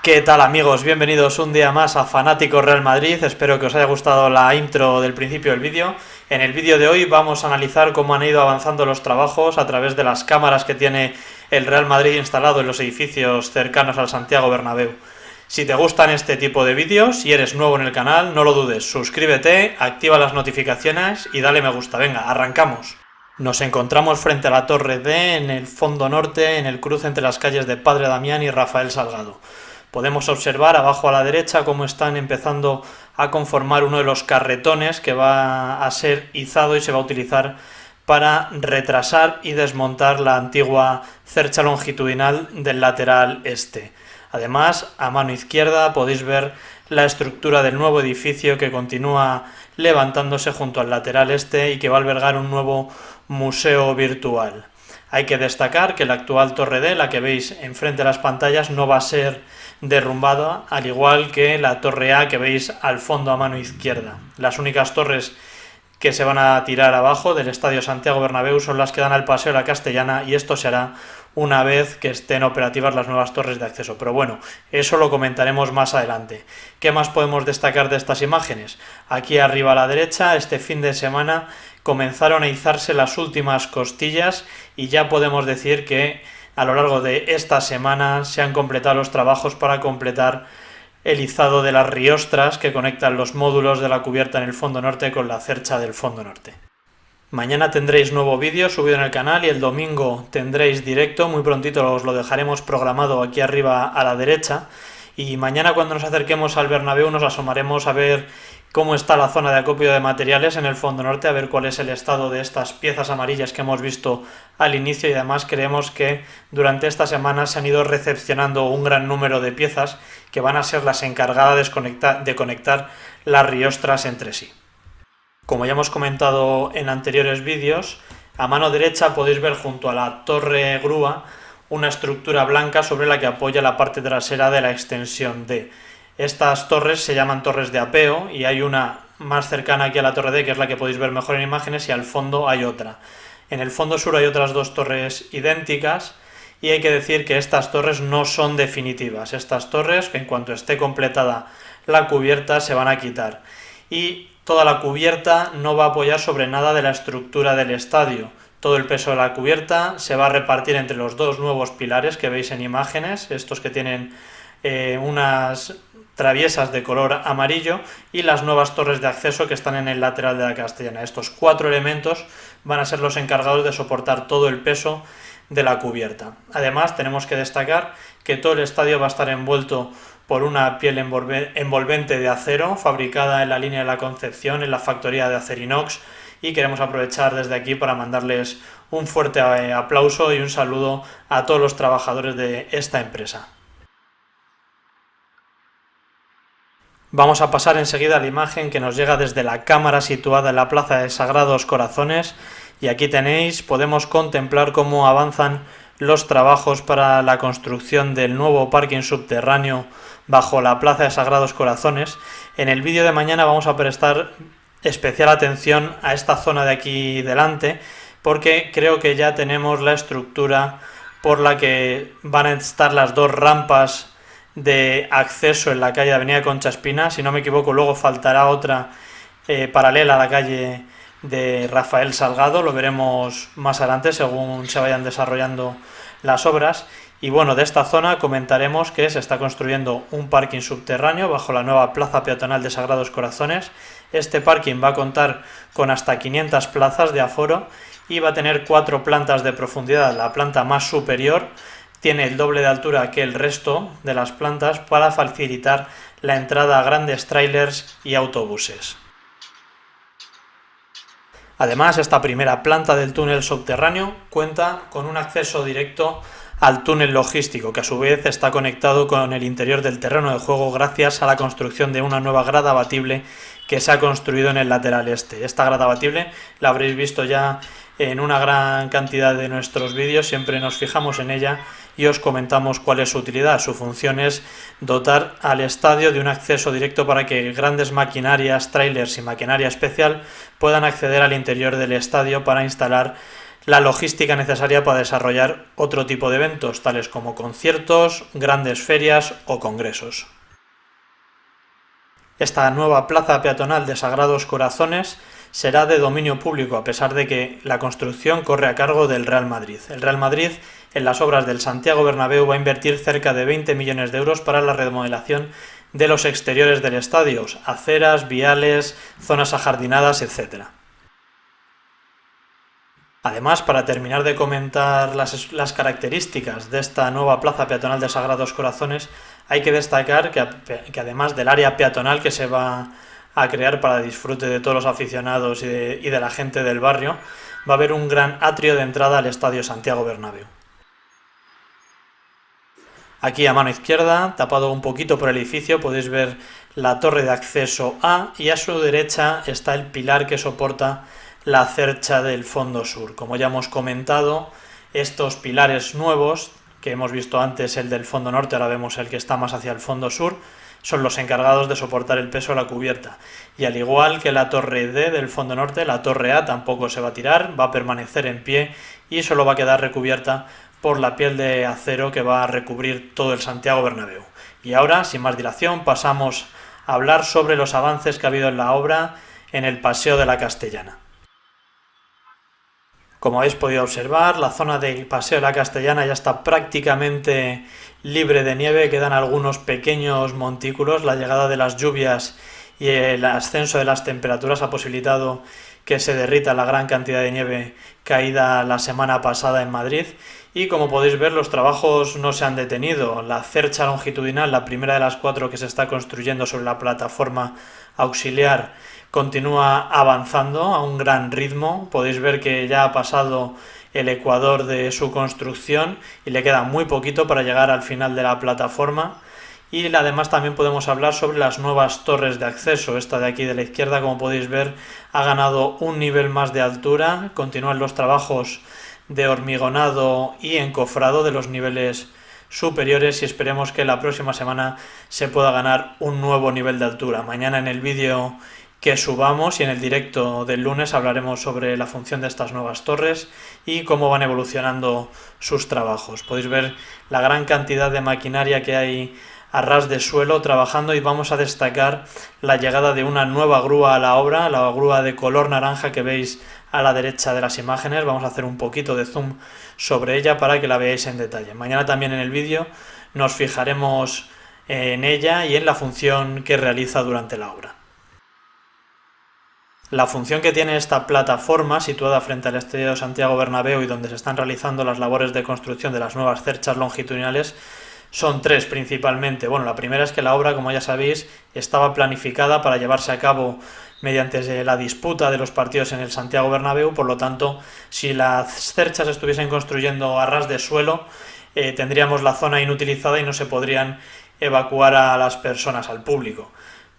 ¿Qué tal, amigos? Bienvenidos un día más a Fanático Real Madrid. Espero que os haya gustado la intro del principio del vídeo. En el vídeo de hoy vamos a analizar cómo han ido avanzando los trabajos a través de las cámaras que tiene el Real Madrid instalado en los edificios cercanos al Santiago Bernabéu. Si te gustan este tipo de vídeos y eres nuevo en el canal, no lo dudes, suscríbete, activa las notificaciones y dale me gusta. Venga, arrancamos. Nos encontramos frente a la Torre D, en el fondo norte, en el cruce entre las calles de Padre Damián y Rafael Salgado. Podemos observar abajo a la derecha cómo están empezando a conformar uno de los carretones que va a ser izado y se va a utilizar para retrasar y desmontar la antigua cercha longitudinal del lateral este. Además, a mano izquierda podéis ver la estructura del nuevo edificio que continúa levantándose junto al lateral este y que va a albergar un nuevo museo virtual. Hay que destacar que la actual Torre D, la que veis enfrente de las pantallas, no va a ser derrumbada, al igual que la Torre A que veis al fondo a mano izquierda. Las únicas torres que se van a tirar abajo del Estadio Santiago Bernabéu son las que dan al Paseo de la Castellana, y esto se hará una vez que estén operativas las nuevas torres de acceso. Pero bueno, eso lo comentaremos más adelante. ¿Qué más podemos destacar de estas imágenes? Aquí arriba a la derecha, este fin de semana comenzaron a izarse las últimas costillas y ya podemos decir que a lo largo de esta semana se han completado los trabajos para completar el izado de las riostras que conectan los módulos de la cubierta en el fondo norte con la cercha del fondo norte. Mañana tendréis nuevo vídeo subido en el canal y el domingo tendréis directo, muy prontito os lo dejaremos programado aquí arriba a la derecha, y mañana cuando nos acerquemos al Bernabéu nos asomaremos a ver cómo está la zona de acopio de materiales en el fondo norte, a ver cuál es el estado de estas piezas amarillas que hemos visto al inicio, y además creemos que durante esta semana se han ido recepcionando un gran número de piezas que van a ser las encargadas de conectar las riostras entre sí. Como ya hemos comentado en anteriores vídeos, a mano derecha podéis ver junto a la torre grúa una estructura blanca sobre la que apoya la parte trasera de la extensión D. Estas torres se llaman torres de apeo y hay una más cercana aquí a la torre D, que es la que podéis ver mejor en imágenes, y al fondo hay otra. En el fondo sur hay otras dos torres idénticas, y hay que decir que estas torres no son definitivas. Estas torres, que en cuanto esté completada la cubierta, se van a quitar. Y toda la cubierta no va a apoyar sobre nada de la estructura del estadio. Todo el peso de la cubierta se va a repartir entre los dos nuevos pilares que veis en imágenes, estos que tienen unas traviesas de color amarillo, y las nuevas torres de acceso que están en el lateral de la Castellana. Estos cuatro elementos van a ser los encargados de soportar todo el peso de la cubierta. Además, tenemos que destacar que todo el estadio va a estar envuelto por una piel envolvente de acero fabricada en la línea de la Concepción, en la factoría de Acerinox, y queremos aprovechar desde aquí para mandarles un fuerte aplauso y un saludo a todos los trabajadores de esta empresa. Vamos a pasar enseguida a la imagen que nos llega desde la cámara situada en la Plaza de Sagrados Corazones, y aquí tenéis, podemos contemplar cómo avanzan los trabajos para la construcción del nuevo parking subterráneo bajo la Plaza de Sagrados Corazones. En el vídeo de mañana vamos a prestar especial atención a esta zona de aquí delante, porque creo que ya tenemos la estructura por la que van a estar las dos rampas de acceso en la calle de Avenida Concha Espina. Si no me equivoco, luego faltará otra paralela a la calle de Rafael Salgado, lo veremos más adelante según se vayan desarrollando las obras. Y bueno, de esta zona comentaremos que se está construyendo un parking subterráneo bajo la nueva plaza peatonal de Sagrados Corazones. Este parking va a contar con hasta 500 plazas de aforo y va a tener 4 plantas de profundidad. La planta más superior tiene el doble de altura que el resto de las plantas para facilitar la entrada a grandes trailers y autobuses. Además, esta primera planta del túnel subterráneo cuenta con un acceso directo al túnel logístico, que a su vez está conectado con el interior del terreno de juego gracias a la construcción de una nueva grada abatible que se ha construido en el lateral este. Esta grada abatible la habréis visto ya en una gran cantidad de nuestros vídeos, siempre nos fijamos en ella y os comentamos cuál es su utilidad. Su función es dotar al estadio de un acceso directo para que grandes maquinarias, trailers y maquinaria especial puedan acceder al interior del estadio para instalar la logística necesaria para desarrollar otro tipo de eventos, tales como conciertos, grandes ferias o congresos. Esta nueva plaza peatonal de Sagrados Corazones será de dominio público, a pesar de que la construcción corre a cargo del Real Madrid. El Real Madrid, en las obras del Santiago Bernabéu, va a invertir cerca de 20 millones de euros para la remodelación de los exteriores del estadio, aceras, viales, zonas ajardinadas, etc. Además, para terminar de comentar las características de esta nueva plaza peatonal de Sagrados Corazones, hay que destacar que además del área peatonal que se va a crear para disfrute de todos los aficionados y de la gente del barrio, va a haber un gran atrio de entrada al Estadio Santiago Bernabéu. Aquí a mano izquierda, tapado un poquito por el edificio, podéis ver la torre de acceso A, y a su derecha está el pilar que soporta la cercha del fondo sur. Como ya hemos comentado, estos pilares nuevos, que hemos visto antes el del fondo norte, ahora vemos el que está más hacia el fondo sur, son los encargados de soportar el peso de la cubierta. Y al igual que la torre D del fondo norte, la torre A tampoco se va a tirar, va a permanecer en pie y solo va a quedar recubierta por la piel de acero que va a recubrir todo el Santiago Bernabéu. Y ahora, sin más dilación, pasamos a hablar sobre los avances que ha habido en la obra en el Paseo de la Castellana. Como habéis podido observar, la zona del Paseo de la Castellana ya está prácticamente libre de nieve, quedan algunos pequeños montículos. La llegada de las lluvias y el ascenso de las temperaturas ha posibilitado que se derrita la gran cantidad de nieve caída la semana pasada en Madrid, y como podéis ver, los trabajos no se han detenido. La cercha longitudinal, la primera de las 4 que se está construyendo sobre la plataforma auxiliar, continúa avanzando a un gran ritmo. Podéis ver que ya ha pasado el ecuador de su construcción y le queda muy poquito para llegar al final de la plataforma. Y además también podemos hablar sobre las nuevas torres de acceso. Esta de aquí de la izquierda, como podéis ver, ha ganado un nivel más de altura. Continúan los trabajos de hormigonado y encofrado de los niveles superiores, y esperemos que la próxima semana se pueda ganar un nuevo nivel de altura. Mañana en el vídeo que subamos y en el directo del lunes hablaremos sobre la función de estas nuevas torres y cómo van evolucionando sus trabajos. Podéis ver la gran cantidad de maquinaria que hay a ras de suelo trabajando, y vamos a destacar la llegada de una nueva grúa a la obra, la grúa de color naranja que veis a la derecha de las imágenes. Vamos a hacer un poquito de zoom sobre ella para que la veáis en detalle. Mañana también en el vídeo nos fijaremos en ella y en la función que realiza durante la obra. La función que tiene esta plataforma, situada frente al Estadio Santiago Bernabéu y donde se están realizando las labores de construcción de las nuevas cerchas longitudinales, son 3 principalmente. Bueno, la primera es que la obra, como ya sabéis, estaba planificada para llevarse a cabo mediante la disputa de los partidos en el Santiago Bernabéu. Por lo tanto, si las cerchas estuviesen construyendo a ras de suelo, tendríamos la zona inutilizada y no se podrían evacuar a las personas, al público.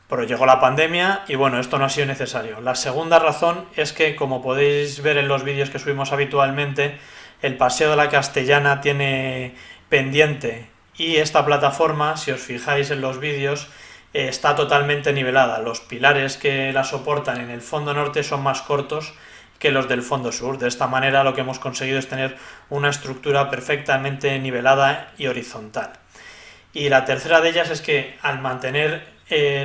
Pero llegó la pandemia y bueno, esto no ha sido necesario. La segunda razón es que, como podéis ver en los vídeos que subimos habitualmente, el Paseo de la Castellana tiene pendiente, y esta plataforma, si os fijáis en los vídeos, está totalmente nivelada. Los pilares que la soportan en el fondo norte son más cortos que los del fondo sur. De esta manera lo que hemos conseguido es tener una estructura perfectamente nivelada y horizontal. Y la tercera de ellas es que, al mantener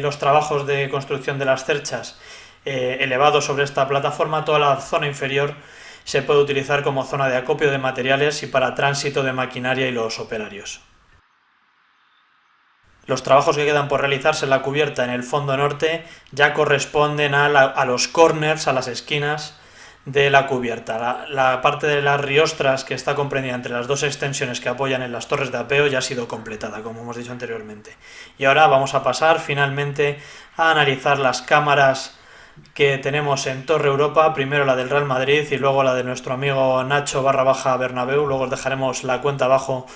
los trabajos de construcción de las cerchas elevados sobre esta plataforma, toda la zona inferior se puede utilizar como zona de acopio de materiales y para tránsito de maquinaria y los operarios. Los trabajos que quedan por realizarse en la cubierta en el fondo norte ya corresponden a los corners, a las esquinas de la cubierta. La parte de las riostras, que está comprendida entre las 2 extensiones que apoyan en las torres de apeo, ya ha sido completada, como hemos dicho anteriormente. Y ahora vamos a pasar finalmente a analizar las cámaras que tenemos en Torre Europa, primero la del Real Madrid y luego la de nuestro amigo Nacho _Bernabéu. Luego os dejaremos la cuenta abajo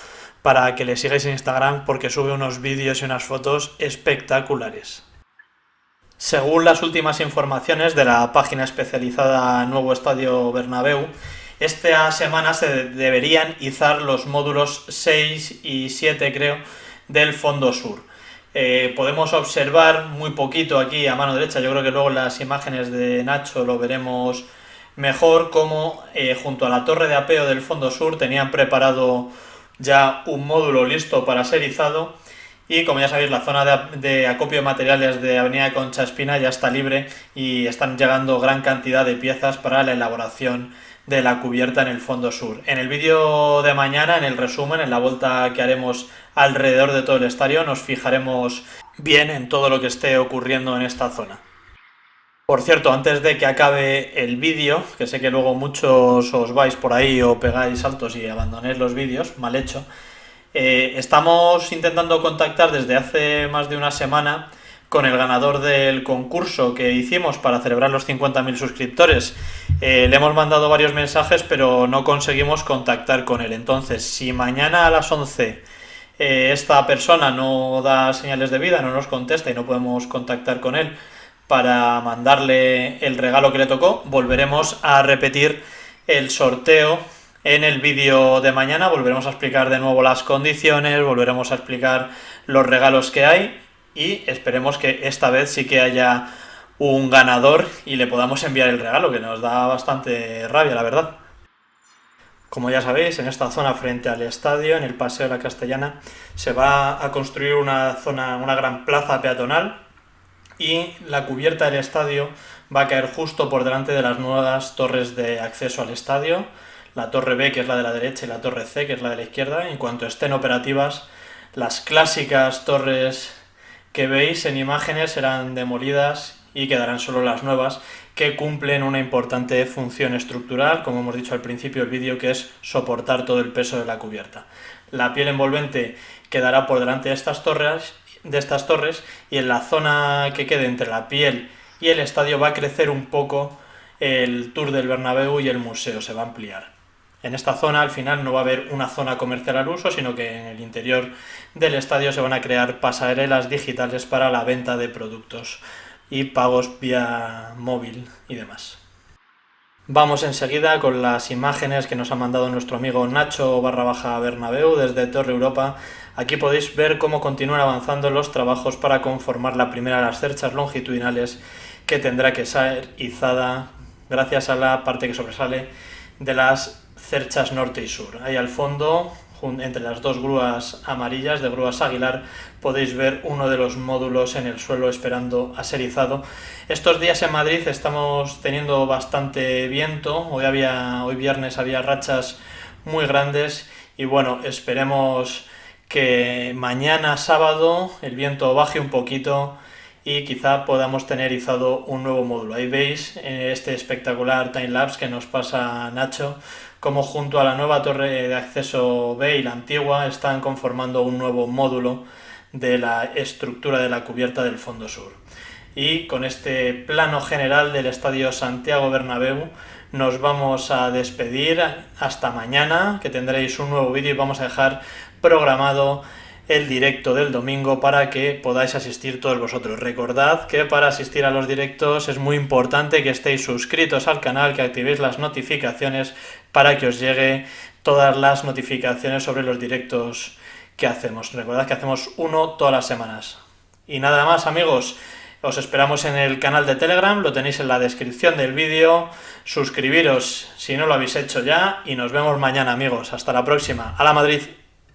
para que le sigáis en Instagram, porque sube unos vídeos y unas fotos espectaculares. Según las últimas informaciones de la página especializada Nuevo Estadio Bernabéu, esta semana se deberían izar los módulos 6 y 7, creo, del fondo sur. Podemos observar muy poquito aquí a mano derecha. Yo creo que luego en las imágenes de Nacho lo veremos mejor como junto a la torre de apeo del fondo sur tenían preparado ya un módulo listo para ser izado. Y como ya sabéis, la zona de acopio de materiales de Avenida Concha Espina ya está libre y están llegando gran cantidad de piezas para la elaboración de la cubierta en el fondo sur. En el vídeo de mañana, en el resumen, en la vuelta que haremos alrededor de todo el estadio, nos fijaremos bien en todo lo que esté ocurriendo en esta zona. Por cierto, antes de que acabe el vídeo, que sé que luego muchos os vais por ahí o pegáis saltos y abandonéis los vídeos, mal hecho, estamos intentando contactar desde hace más de una semana con el ganador del concurso que hicimos para celebrar los 50.000 suscriptores. Le hemos mandado varios mensajes, pero no conseguimos contactar con él. Entonces, si mañana a las 11 esta persona no da señales de vida, no nos contesta y no podemos contactar con él para mandarle el regalo que le tocó, volveremos a repetir el sorteo en el vídeo de mañana. Volveremos a explicar de nuevo las condiciones, volveremos a explicar los regalos que hay y esperemos que esta vez sí que haya un ganador y le podamos enviar el regalo, que nos da bastante rabia, la verdad. Como ya sabéis, en esta zona frente al estadio, en el Paseo de la Castellana, se va a construir una gran plaza peatonal y la cubierta del estadio va a caer justo por delante de las nuevas torres de acceso al estadio, la torre B, que es la de la derecha, y la torre C, que es la de la izquierda. En cuanto estén operativas, las clásicas torres que veis en imágenes serán demolidas y quedarán solo las nuevas, que cumplen una importante función estructural, como hemos dicho al principio del vídeo, que es soportar todo el peso de la cubierta. La piel envolvente quedará por delante de estas torres y en la zona que quede entre la piel y el estadio va a crecer un poco el Tour del Bernabéu y el museo, se va a ampliar. En esta zona al final no va a haber una zona comercial al uso, sino que en el interior del estadio se van a crear pasarelas digitales para la venta de productos y pagos vía móvil y demás. Vamos enseguida con las imágenes que nos ha mandado nuestro amigo Nacho_Bernabéu desde Torre Europa. Aquí podéis ver cómo continúan avanzando los trabajos para conformar la primera de las cerchas longitudinales que tendrá que ser izada gracias a la parte que sobresale de las cerchas norte y sur. Ahí al fondo, entre las dos grúas amarillas de Grúas Aguilar, podéis ver uno de los módulos en el suelo esperando a ser izado. Estos días en Madrid estamos teniendo bastante viento, hoy viernes había rachas muy grandes y bueno, esperemos que mañana sábado el viento baje un poquito y quizá podamos tener izado un nuevo módulo. Ahí veis este espectacular timelapse que nos pasa Nacho, como junto a la nueva torre de acceso B y la antigua están conformando un nuevo módulo de la estructura de la cubierta del fondo sur. Y con este plano general del Estadio Santiago Bernabéu nos vamos a despedir hasta mañana, que tendréis un nuevo vídeo y vamos a dejar programado el directo del domingo para que podáis asistir todos vosotros. Recordad que para asistir a los directos es muy importante que estéis suscritos al canal, que activéis las notificaciones para que os llegue todas las notificaciones sobre los directos que hacemos. Recordad que hacemos uno todas las semanas. Y nada más, amigos, os esperamos en el canal de Telegram, lo tenéis en la descripción del vídeo. Suscribiros si no lo habéis hecho ya y nos vemos mañana, amigos. Hasta la próxima. ¡Hala Madrid!